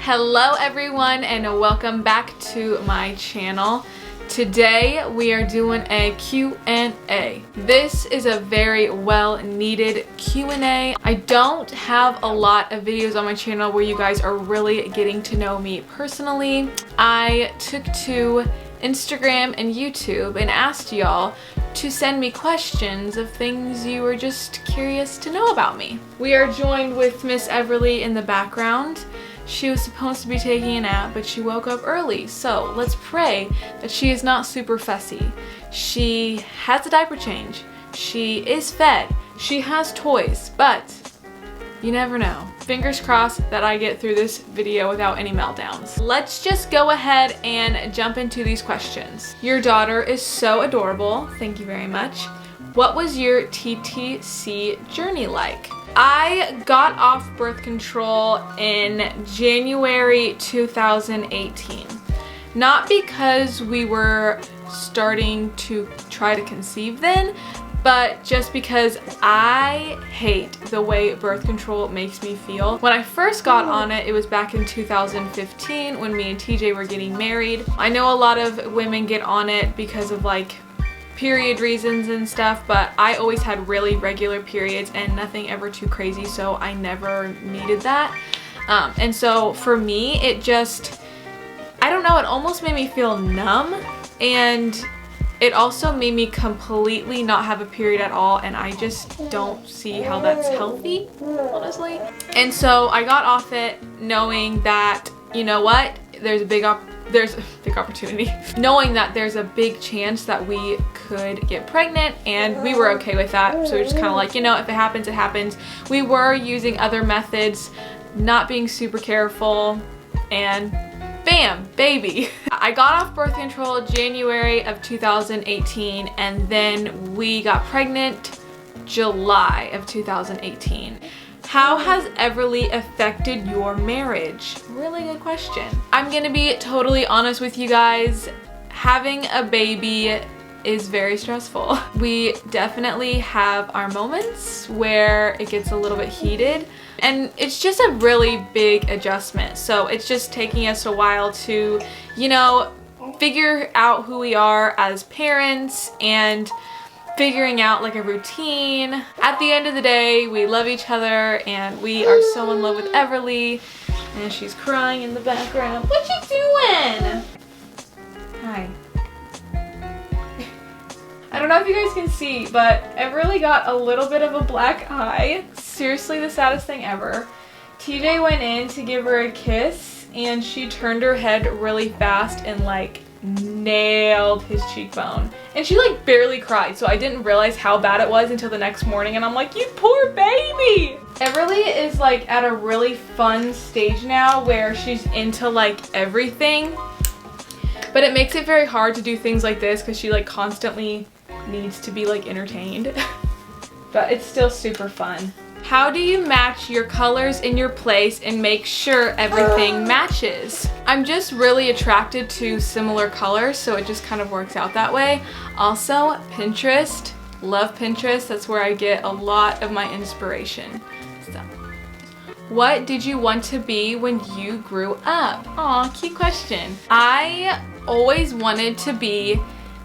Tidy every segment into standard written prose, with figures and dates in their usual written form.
Hello everyone and welcome back to my channel. Today we are doing a Q&A. This is a very well needed Q&A. I don't have a lot of videos on my channel where you guys are really getting to know me personally. I took to Instagram and YouTube and asked y'all to send me questions of things you were just curious to know about me. We are joined with Miss Everly in the background. She was supposed to be taking a nap, but she woke up early, so let's pray that she is not super fussy. She has a diaper change, she is fed, she has toys, but you never know. Fingers crossed that I get through this video without any meltdowns. Let's just go ahead and jump into these questions. Your daughter is so adorable, thank you very much. What was your TTC journey like? I got off birth control in January 2018. Not because we were starting to try to conceive then, but just because I hate the way birth control makes me feel. When I first got on it, it was back in 2015 when me and TJ were getting married. I know a lot of women get on it because of like period reasons and stuff, but I always had really regular periods and nothing ever too crazy, so I never needed that. And so for me, it just, I don't know, it almost made me feel numb, and it also made me completely not have a period at all, and I just don't see how that's healthy, honestly. And so I got off it knowing that, you know what, there's a big opportunity. Knowing that there's a big chance that we could get pregnant, and we were okay with that. So we're just kind of like, you know, if it happens, it happens. We were using other methods, not being super careful, and bam, baby. I got off birth control January of 2018, and then we got pregnant July of 2018. How has Everly affected your marriage? Really good question. I'm gonna be totally honest with you guys. Having a baby is very stressful. We definitely have our moments where it gets a little bit heated, and it's just a really big adjustment. So it's just taking us a while to, you know, figure out who we are as parents and figuring out like a routine. At the end of the day, we love each other and we are so in love with Everly, and she's crying in the background. What you doing? Hi. I don't know if you guys can see, but Everly got a little bit of a black eye. Seriously, the saddest thing ever. TJ went in to give her a kiss and she turned her head really fast and like nailed his cheekbone, and she like barely cried, so I didn't realize how bad it was until the next morning, and I'm like, you poor baby. Everly is like at a really fun stage now where she's into like everything, but it makes it very hard to do things like this because she like constantly needs to be like entertained. But it's still super fun. How do you match your colors in your place and make sure everything matches? I'm just really attracted to similar colors, so it just kind of works out that way. Also, Pinterest. Love Pinterest. That's where I get a lot of my inspiration. So, what did you want to be when you grew up? Aw, cute question. I always wanted to be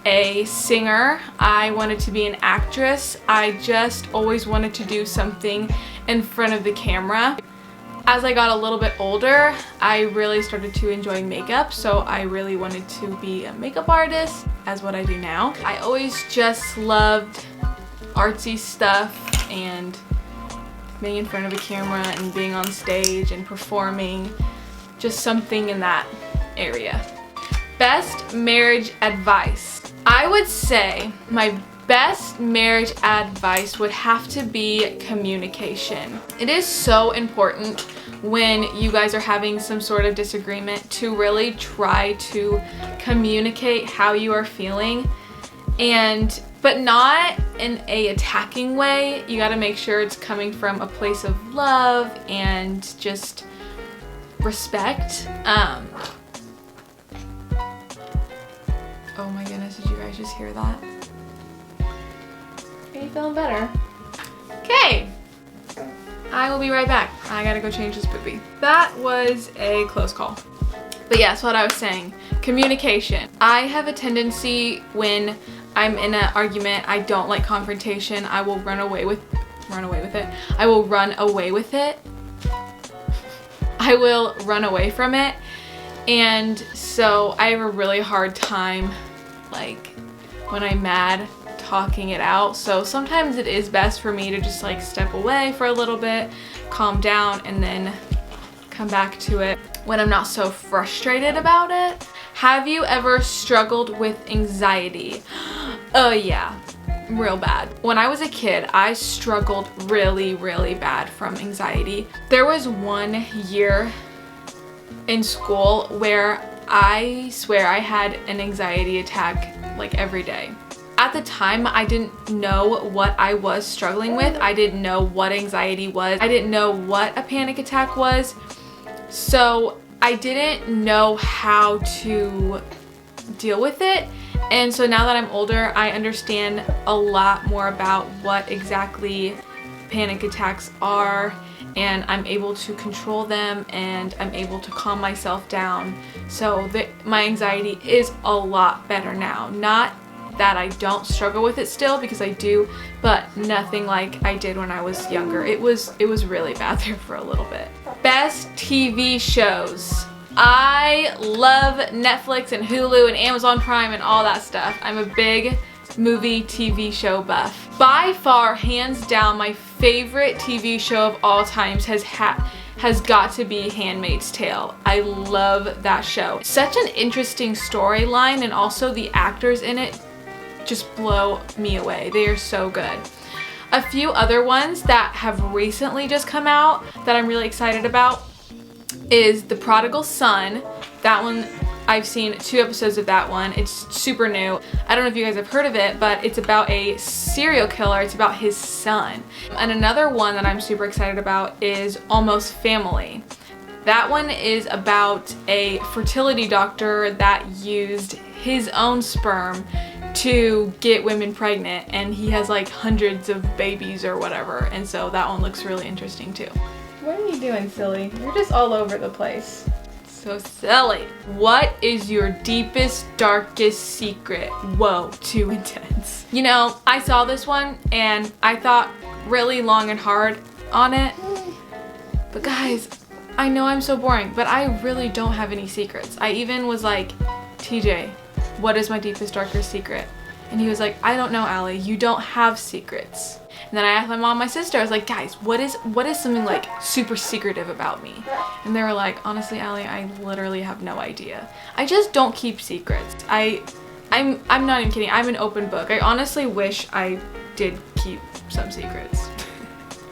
a singer. I wanted to be an actress. I just always wanted to do something in front of the camera. As I got a little bit older, I really started to enjoy makeup, so I really wanted to be a makeup artist, as what I do now. I always just loved artsy stuff and being in front of a camera and being on stage and performing, just something in that area. Best marriage advice. I would say my best marriage advice would have to be communication. It is so important when you guys are having some sort of disagreement to really try to communicate how you are feeling, but not in a attacking way. You gotta make sure it's coming from a place of love and just respect. Oh my goodness, did you guys just hear that? Are you feeling better? Okay. I will be right back. I gotta go change this poopy. That was a close call. But yes, what I was saying, communication. I have a tendency when I'm in an argument, I don't like confrontation. I will run away with it. I will run away with it. I will run away from it. And so I have a really hard time, like, when I'm mad, talking it out. So sometimes it is best for me to just like step away for a little bit, calm down, and then come back to it when I'm not so frustrated about it. Have you ever struggled with anxiety? Oh yeah, real bad. When I was a kid, I struggled really, really bad from anxiety. There was one year in school where I swear I had an anxiety attack like every day. At the time, I didn't know what I was struggling with. I didn't know what anxiety was. I didn't know what a panic attack was. So I didn't know how to deal with it. And so now that I'm older, I understand a lot more about what exactly panic attacks are, and I'm able to control them, and I'm able to calm myself down. So my anxiety is a lot better now. Not that I don't struggle with it still, because I do, but nothing like I did when I was younger. It was really bad there for a little bit. Best TV shows. I love Netflix and Hulu and Amazon Prime and all that stuff. I'm a big movie TV show buff. By far, hands down, my favorite TV show of all times has got to be Handmaid's Tale. I love that show. Such an interesting storyline, and also the actors in it just blow me away. They are so good. A few other ones that have recently just come out that I'm really excited about is The Prodigal Son. That one, I've seen 2 episodes of that one. It's super new. I don't know if you guys have heard of it, but it's about a serial killer. It's about his son. And another one that I'm super excited about is Almost Family. That one is about a fertility doctor that used his own sperm to get women pregnant, and he has like hundreds of babies or whatever, and so that one looks really interesting too. What are you doing, silly? You're just all over the place. So silly. What is your deepest, darkest secret? Whoa, too intense. You know, I saw this one and I thought really long and hard on it, but guys, I know I'm so boring, but I really don't have any secrets. I even was like, TJ, what is my deepest, darkest secret? And he was like, I don't know, Allie, you don't have secrets. And then I asked my mom, my sister, I was like, guys, what is something like super secretive about me? And they were like, honestly, Allie, I literally have no idea. I just don't keep secrets. I'm not even kidding, I'm an open book. I honestly wish I did keep some secrets.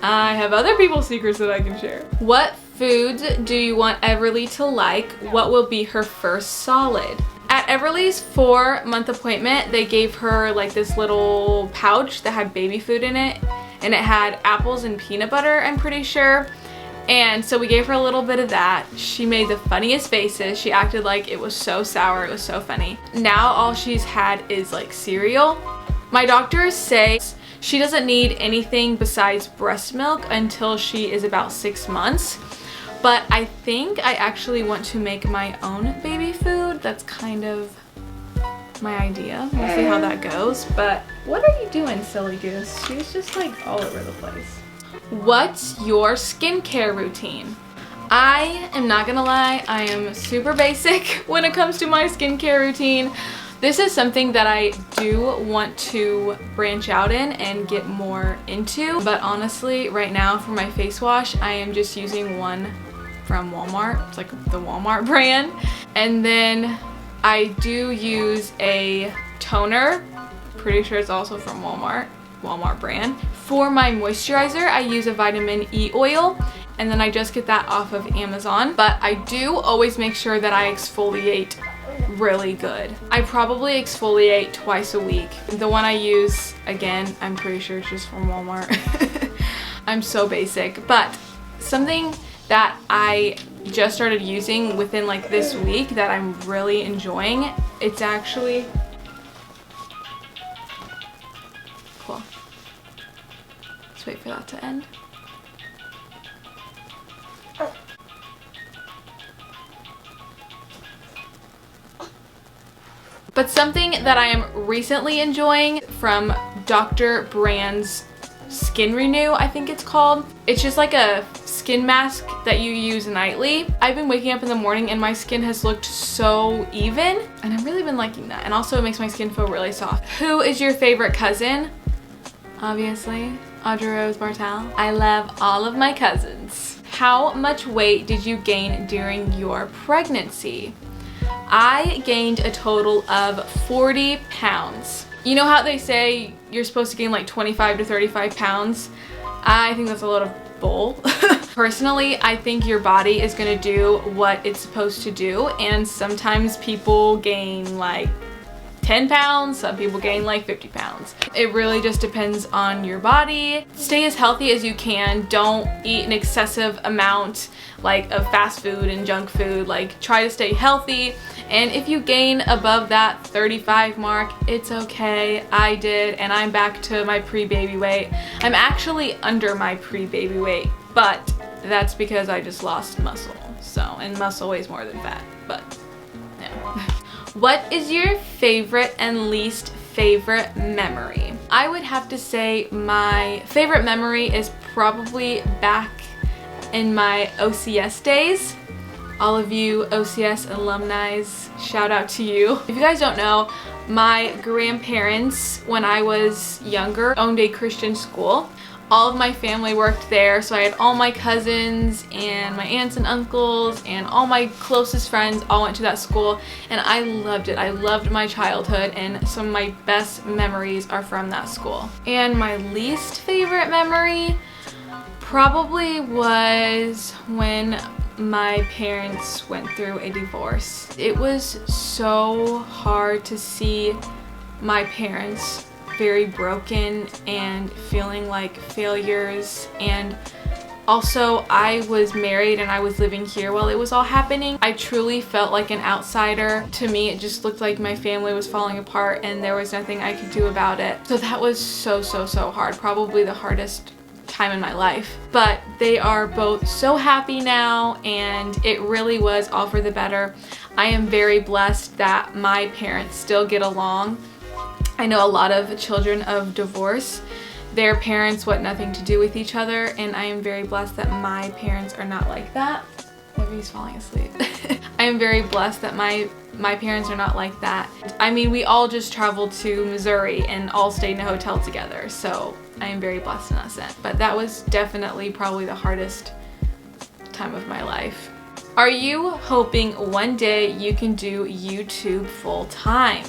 I have other people's secrets that I can share. What foods do you want Everly to like? What will be her first solid? At Everly's 4-month appointment, they gave her like this little pouch that had baby food in it, and it had apples and peanut butter, I'm pretty sure. And so we gave her a little bit of that. She made the funniest faces. She acted like it was so sour, it was so funny. Now all she's had is like cereal. My doctors say she doesn't need anything besides breast milk until she is about 6 months. But I think I actually want to make my own baby food. That's kind of my idea. We'll see how that goes. But what are you doing, silly goose? She's just like all over the place. What's your skincare routine? I am not gonna lie, I am super basic when it comes to my skincare routine. This is something that I do want to branch out in and get more into. But honestly, right now for my face wash, I am just using one from Walmart. It's like the Walmart brand. And then I do use a toner. Pretty sure it's also from Walmart brand. For my moisturizer, I use a vitamin E oil, and then I just get that off of Amazon. But I do always make sure that I exfoliate really good. I probably exfoliate twice a week. The one I use, again, I'm pretty sure it's just from Walmart. I'm so basic, but something that I just started using within like this week that I'm really enjoying, it's actually cool. Let's wait for that to end. But something that I am recently enjoying from Dr. Brand's Skin Renew, I think it's called. It's just like a skin mask that you use nightly. I've been waking up in the morning and my skin has looked so even, and I've really been liking that. And also it makes my skin feel really soft. Who is your favorite cousin? Obviously, Audrey Rose Bartel. I love all of my cousins. How much weight did you gain during your pregnancy? I gained a total of 40 pounds. You know how they say you're supposed to gain like 25 to 35 pounds? I think that's a lot of bull. Personally, I think your body is gonna do what it's supposed to do, and sometimes people gain like 10 pounds, some people gain like 50 pounds. It really just depends on your body. Stay as healthy as you can. Don't eat an excessive amount like of fast food and junk food. Like, try to stay healthy. And if you gain above that 35 mark, it's okay. I did, and I'm back to my pre-baby weight. I'm actually under my pre-baby weight, but that's because I just lost muscle. So, and muscle weighs more than fat, but yeah. What is your favorite and least favorite memory? I would have to say my favorite memory is probably back in my OCS days. All of you OCS alumni, shout out to you. If you guys don't know, my grandparents, when I was younger, owned a Christian school. All of my family worked there, so I had all my cousins and my aunts and uncles and all my closest friends all went to that school, and I loved it. I loved my childhood, and some of my best memories are from that school. And my least favorite memory probably was when my parents went through a divorce. It was so hard to see my parents very broken and feeling like failures, and also I was married and I was living here while it was all happening. I truly felt like an outsider. To me, it just looked like my family was falling apart and there was nothing I could do about it. So that was so hard, probably the hardest time in my life. But they are both so happy now, and it really was all for the better. I am very blessed that my parents still get along. I know a lot of children of divorce, their parents want nothing to do with each other, and I am very blessed that my parents are not like that. Maybe he's falling asleep. I am very blessed that my parents are not like that. I mean, we all just traveled to Missouri and all stayed in a hotel together, so I am very blessed in that sense. But that was definitely probably the hardest time of my life. Are you hoping one day you can do YouTube full time?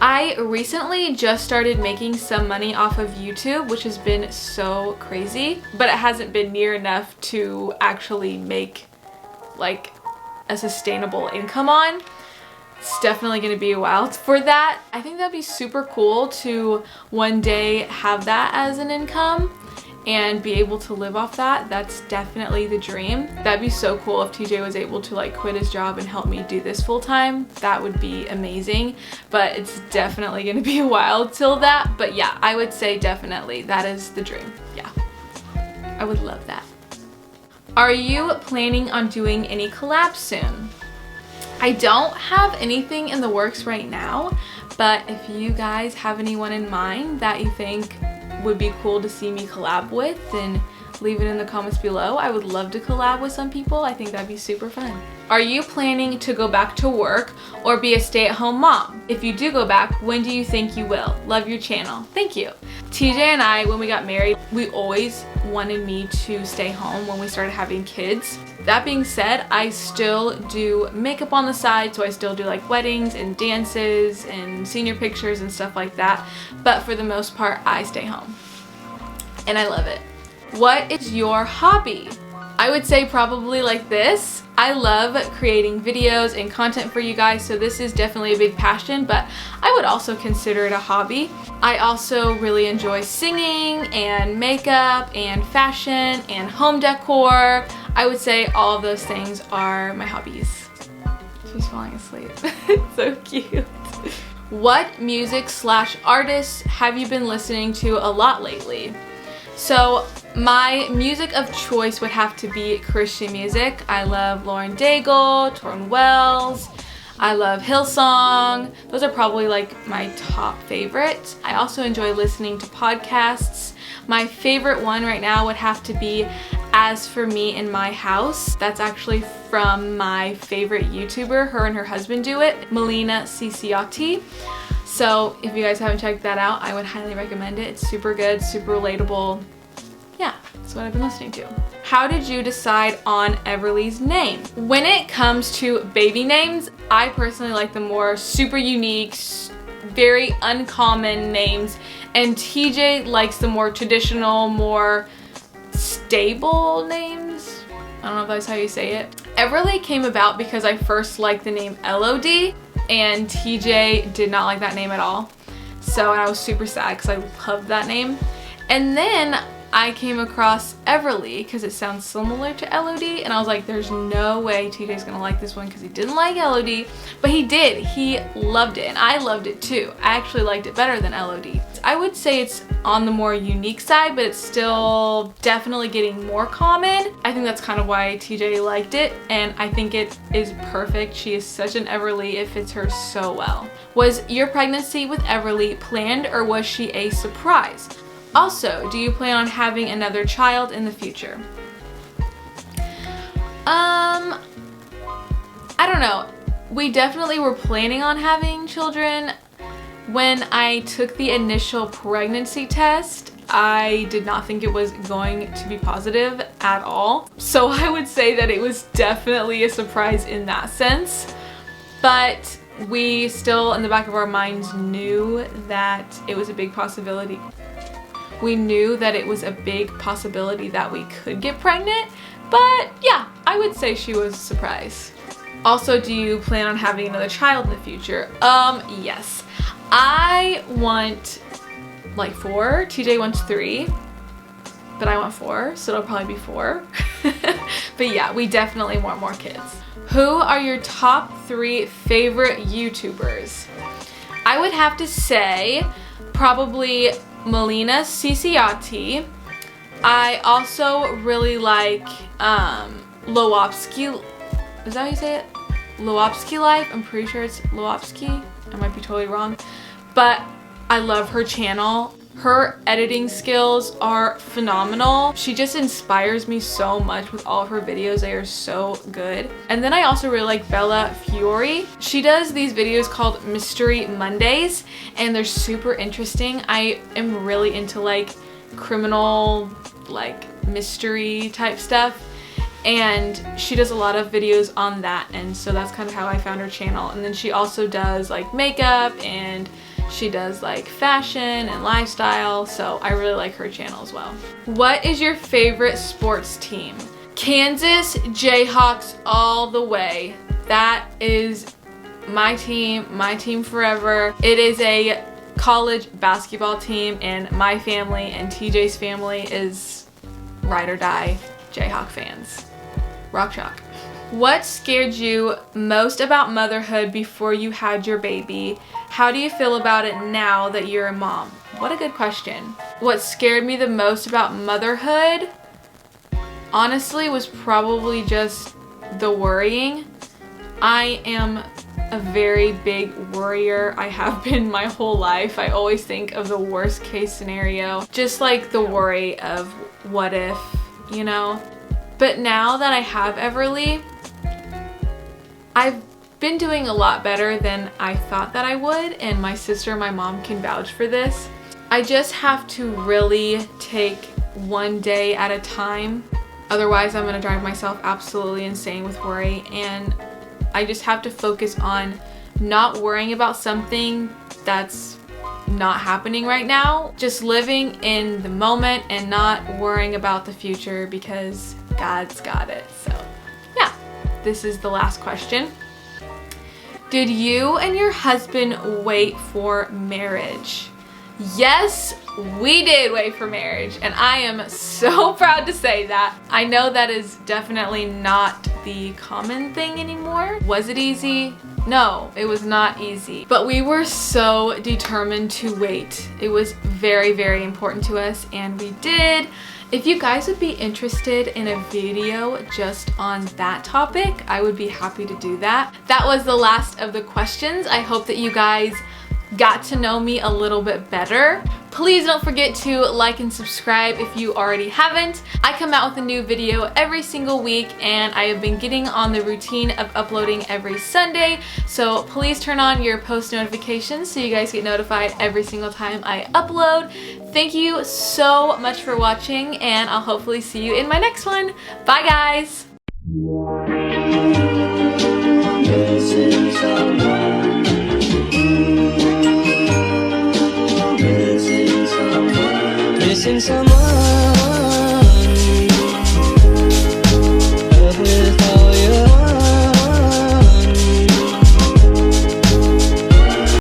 I recently just started making some money off of YouTube, which has been so crazy, but it hasn't been near enough to actually make like a sustainable income on. It's definitely going to be a while for that. I think that'd be super cool to one day have that as an income and be able to live off that. That's definitely the dream. That'd be so cool if TJ was able to like quit his job and help me do this full time. That would be amazing, but it's definitely going to be a while till that. But yeah, I would say definitely that is the dream. Yeah, I would love that. Are you planning on doing any collabs soon? I don't have anything in the works right now, but if you guys have anyone in mind that you think would be cool to see me collab with, then leave it in the comments below. I would love to collab with some people. I think that'd be super fun. Are you planning to go back to work or be a stay-at-home mom? If you do go back, when do you think you will? Love your channel. Thank you. TJ and I, when we got married, we always wanted me to stay home when we started having kids. That being said, I still do makeup on the side, so I still do like weddings and dances and senior pictures and stuff like that. But for the most part, I stay home. And I love it. What is your hobby? I would say probably like this. I love creating videos and content for you guys, so this is definitely a big passion, but I would also consider it a hobby. I also really enjoy singing and makeup and fashion and home decor. I would say all of those things are my hobbies. She's falling asleep. It's so cute. What music/artists have you been listening to a lot lately? So my music of choice would have to be Christian music. I love Lauren Daigle, Torrin Wells. I love Hillsong. Those are probably like my top favorites. I also enjoy listening to podcasts. My favorite one right now would have to be As For Me in My House. That's actually from my favorite YouTuber. Her and her husband do it, Melina Ciciotti. So if you guys haven't checked that out, I would highly recommend it. It's super good, super relatable. Yeah, that's what I've been listening to. How did you decide on Everly's name? When it comes to baby names, I personally like the more super unique, very uncommon names, and TJ likes the more traditional, more stable names. I don't know if that's how you say it. Everly came about because I first liked the name LOD, and TJ did not like that name at all. So I was super sad because I loved that name. And then I came across Everly because it sounds similar to LOD, and I was like, there's no way TJ's gonna like this one because he didn't like LOD, but he did. He loved it, and I loved it too. I actually liked it better than LOD. I would say it's on the more unique side, but it's still definitely getting more common. I think that's kind of why TJ liked it, and I think it is perfect. She is such an Everly. It fits her so well. Was your pregnancy with Everly planned, or was she a surprise? Also, do you plan on having another child in the future? I don't know. We definitely were planning on having children. When I took the initial pregnancy test, I did not think it was going to be positive at all. So I would say that it was definitely a surprise in that sense. But we still, in the back of our minds, knew that it was a big possibility. We knew that it was a big possibility that we could get pregnant, but yeah, I would say she was a surprise. Also, do you plan on having another child in the future? Yes. I want like 4. TJ wants 3, but I want 4, so it'll probably be 4. But yeah, we definitely want more kids. Who are your top 3 favorite YouTubers? I would have to say probably Melina Ciciotti. I also really like Lowopski. Is that how you say it? Lowopski Life. I'm pretty sure it's Lowopski. I might be totally wrong. But I love her channel. Her editing skills are phenomenal. She just inspires me so much with all of her videos. They are so good. And then I also really like Bella Fiore. She does these videos called Mystery Mondays, and they're super interesting. I am really into like criminal, like mystery type stuff. And she does a lot of videos on that, and so that's kind of how I found her channel. And then she also does like makeup, and she does like fashion and lifestyle, so I really like her channel as well. What is your favorite sports team? Kansas Jayhawks all the way. That is my team forever. It is a college basketball team, and my family and TJ's family is ride or die Jayhawk fans. Rock chalk. What scared you most about motherhood before you had your baby? How do you feel about it now that you're a mom? What a good question. What scared me the most about motherhood, honestly, was probably just the worrying. I am a very big worrier. I have been my whole life. I always think of the worst case scenario. Just like the worry of what if, you know? But now that I have Everly, I've been doing a lot better than I thought that I would, and my sister and my mom can vouch for this. I just have to really take one day at a time. Otherwise, I'm gonna drive myself absolutely insane with worry, and I just have to focus on not worrying about something that's not happening right now. Just living in the moment and not worrying about the future because God's got it. So yeah, this is the last question. Did you and your husband wait for marriage? Yes, we did wait for marriage, and I am so proud to say that. I know that is definitely not the common thing anymore. Was it easy? No, it was not easy, but we were so determined to wait. It was very, very important to us, and we did. If you guys would be interested in a video just on that topic, I would be happy to do that. That was the last of the questions. I hope that you guys got to know me a little bit better. Please don't forget to like and subscribe if you already haven't. I come out with a new video every single week, and I have been getting on the routine of uploading every Sunday, so please turn on your post notifications so you guys get notified every single time I upload. Thank you so much for watching, and I'll hopefully see you in my next one. Bye guys! Missing someone